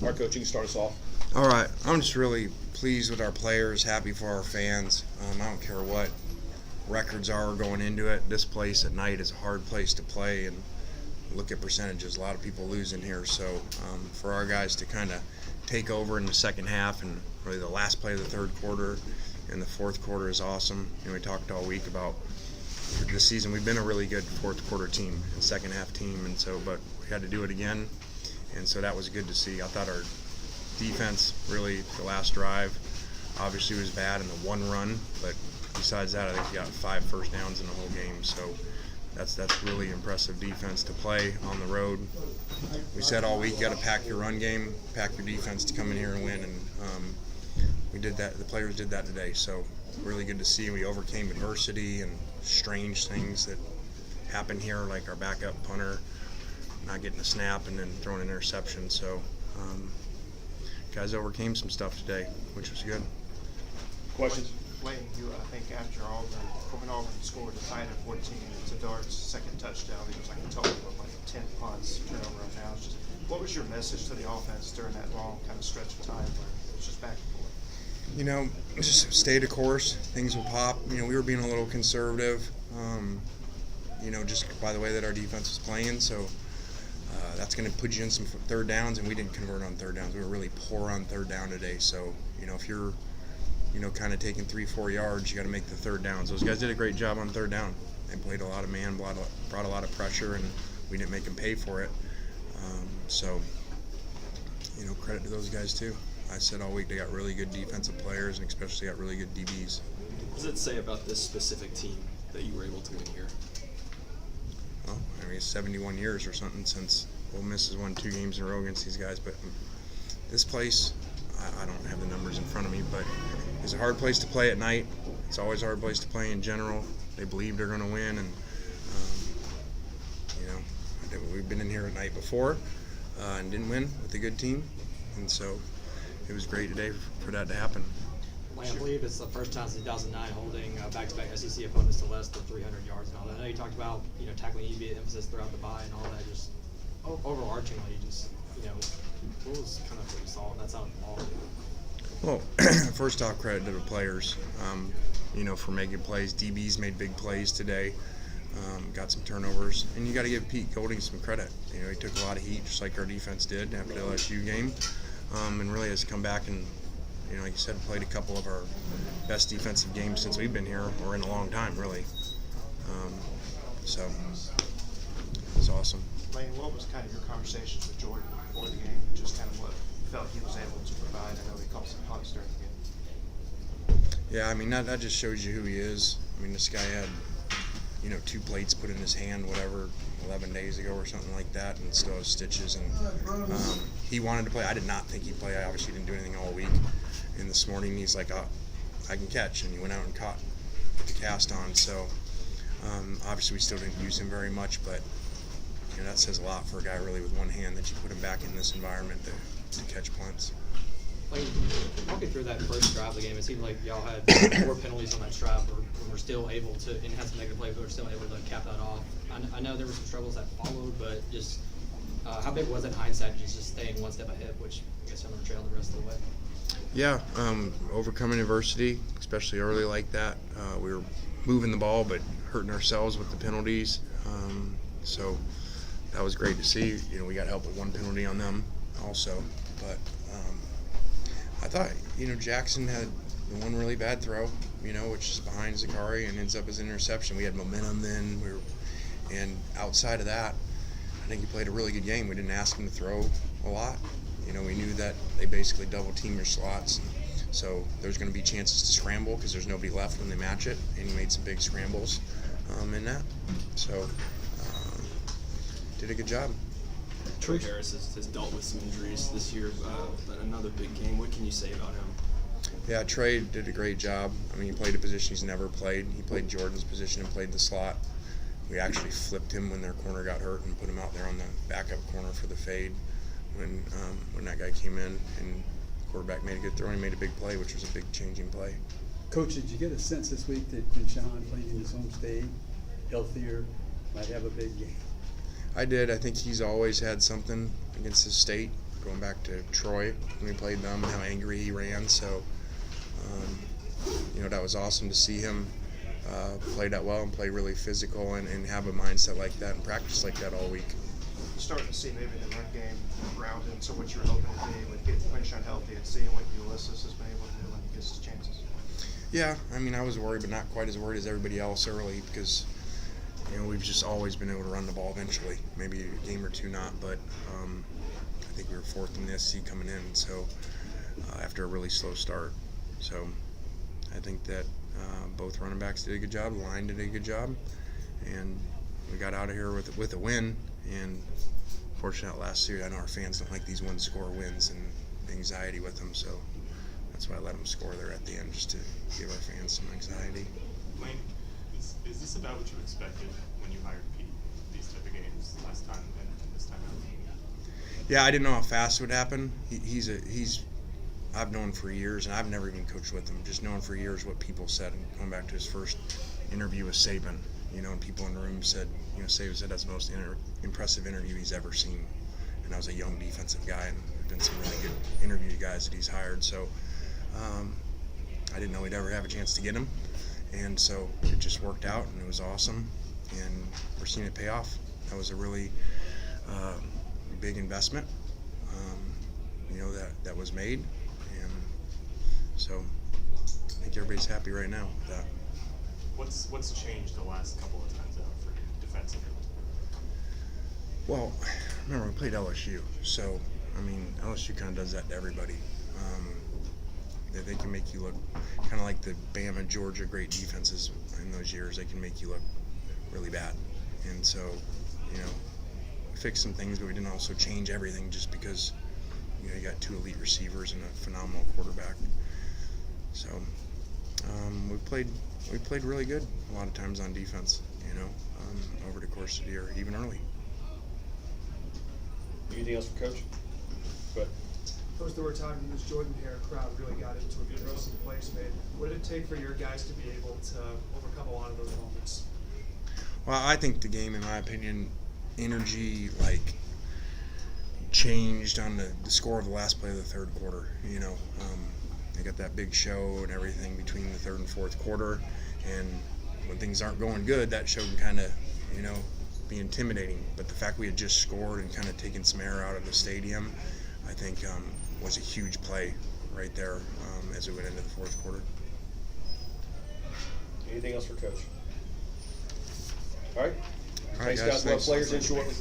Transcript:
Our coach, you can start us off. All right, I'm just really pleased with our players, happy for our fans. I don't care what records are going into it. This place at night is a hard place to play, and look at percentages. A lot of people losing here, so for our guys to kind of take over in the second half and really the last play of the third quarter and the fourth quarter is awesome. We talked all week about this season. We've been a really good fourth quarter team and second half team, and so but we had to do it again, and so that was good to see. I thought our defense really, the last drive obviously was bad in the one run, but besides that, I think we got 5 first downs in the whole game, so that's really impressive defense to play on the road. We said all week, you got to pack your run game, pack your defense to come in here and win, and we did that. The players did that today, so really good to see. We overcame adversity and strange things that happen here, like our backup punter not getting a snap and then throwing an interception, so guys overcame some stuff today, which was good. Questions? Layton, you, I think after Auburn scored the tie at 14, it's a Dart's second touchdown. It was like a total of like 10 punts, turnover and downs. Just what was your message to the offense during that long kind of stretch of time where it was just back and forth? Just stay the course. Things will pop. We were being a little conservative, just by the way that our defense was playing. So that's going to put you in some third downs, and we didn't convert on third downs. We were really poor on third down today. So, if you're kind of taking 3-4 yards, you got to make the third downs. Those guys did a great job on third down. They played a lot of man, brought a lot of pressure, and we didn't make them pay for it. Credit to those guys too. I said all week they got really good defensive players, and especially got really good DBs. What does it say about this specific team that you were able to win here? Well, it's 71 years or something since Ole Miss has won 2 games in a row against these guys, but this place, I don't have the numbers in front of me, but it's a hard place to play at night. It's always a hard place to play in general. They believe they're going to win, and we've been in here at night before and didn't win with a good team, and so it was great today for that to happen. I believe it's the first time since 2009 holding back-to-back SEC opponents to less than 300 yards and all that. I know you talked about tackling EB emphasis throughout the bye and all that. Just overarchingly, what was kind of what you saw on that side of the ball? Well, first off, credit to the players, for making plays. DBs made big plays today, got some turnovers, and you got to give Pete Golding some credit. He took a lot of heat, just like our defense did after the LSU game, and really has come back and, like you said, played a couple of our best defensive games since we've been here, or in a long time, really. So it's awesome. Lane, what was kind of your conversations with Jordan before the game? Just kind of what you felt he was able to provide. I know he caught some punts during the game. Yeah, that just shows you who he is. This guy had, 2 plates put in his hand, 11 days ago or something like that, and still has stitches. And he wanted to play. I did not think he'd play. I obviously didn't do anything all week. And this morning he's like, I can catch, and he went out and caught the cast on. So obviously we still didn't use him very much, but that says a lot for a guy really with one hand that you put him back in this environment to catch punts. Walking through that first drive of the game, it seemed like y'all had 4 penalties on that drive, and we're still able to, and had some negative plays, but we're still able to cap that off. I know there were some struggles that followed, but just how big was it in hindsight just staying one step ahead, which I guess I'm going to trail the rest of the way? Yeah, overcoming adversity, especially early like that. We were moving the ball, but hurting ourselves with the penalties. So that was great to see. We got help with 1 penalty on them also, but I thought, Jackson had the one really bad throw, which is behind Zakari and ends up as an interception. We had momentum then, and outside of that, I think he played a really good game. We didn't ask him to throw a lot. We knew that they basically double team your slots, so there's going to be chances to scramble because there's nobody left when they match it, and he made some big scrambles in that. So did a good job. Trey Harris has dealt with some injuries this year, another big game. What can you say about him? Yeah, Trey did a great job. He played a position he's never played. He played Jordan's position and played the slot. We actually flipped him when their corner got hurt and put him out there on the backup corner for the fade when that guy came in, and the quarterback made a good throw and he made a big play, which was a big changing play. Coach, did you get a sense this week that Quinshon, playing in his home state, healthier, might have a big game? I did. I think he's always had something against his state. going back to Troy when we played them and how angry he ran. So, that was awesome to see him play that well and play really physical and have a mindset like that and practice like that all week. Starting to see maybe the run game rounded into what you were hoping to be with getting Quinshon healthy and seeing what Ulysses has been able to do when he gets his chances. Yeah, I was worried, but not quite as worried as everybody else early because, we've just always been able to run the ball eventually. Maybe a game or two not, but I think we were fourth in the SC coming in, so after a really slow start. So I think that both running backs did a good job, the line did a good job, and we got out of here with a win. And fortunately, last year, I know our fans don't like these one-score wins and anxiety with them, so that's why I let them score there at the end, just to give our fans some anxiety. Lane, is this about what you expected when you hired Pete, these type of games last time and this time out? Yeah, I didn't know how fast it would happen. I've known for years, and I've never even coached with him, just known for years what people said, and going back to his first interview with Saban, and people in the room said, Saban said that's the most impressive interview he's ever seen. And I was a young defensive guy, and there have been some really good interview guys that he's hired. So I didn't know we'd ever have a chance to get him. And so it just worked out, and it was awesome. And we're seeing it pay off. That was a really big investment, that was made. And so I think everybody's happy right now with that. What's changed the last couple of times out for you defensively? Well, remember we played LSU, so LSU kind of does that to everybody. They can make you look kind of like the Bama, Georgia great defenses in those years. They can make you look really bad, and so we fixed some things, but we didn't also change everything just because you got two elite receivers and a phenomenal quarterback. So we played really good a lot of times on defense, over the course of the year, even early. Anything else for Coach? Go ahead. Coach, there were times when this Jordan-Hare crowd really got into it because of some plays made. What did it take for your guys to be able to overcome a lot of those moments? Well, I think the game, in my opinion, energy changed on the score of the last play of the third quarter. They got that big show and everything between the third and fourth quarter, and when things aren't going good, that show can kind of, be intimidating. But the fact we had just scored and kind of taken some air out of the stadium, I think was a huge play right there as we went into the fourth quarter. Anything else for Coach? All right. All right, Thanks, guys. guys. We'll have Thanks. players in shortly.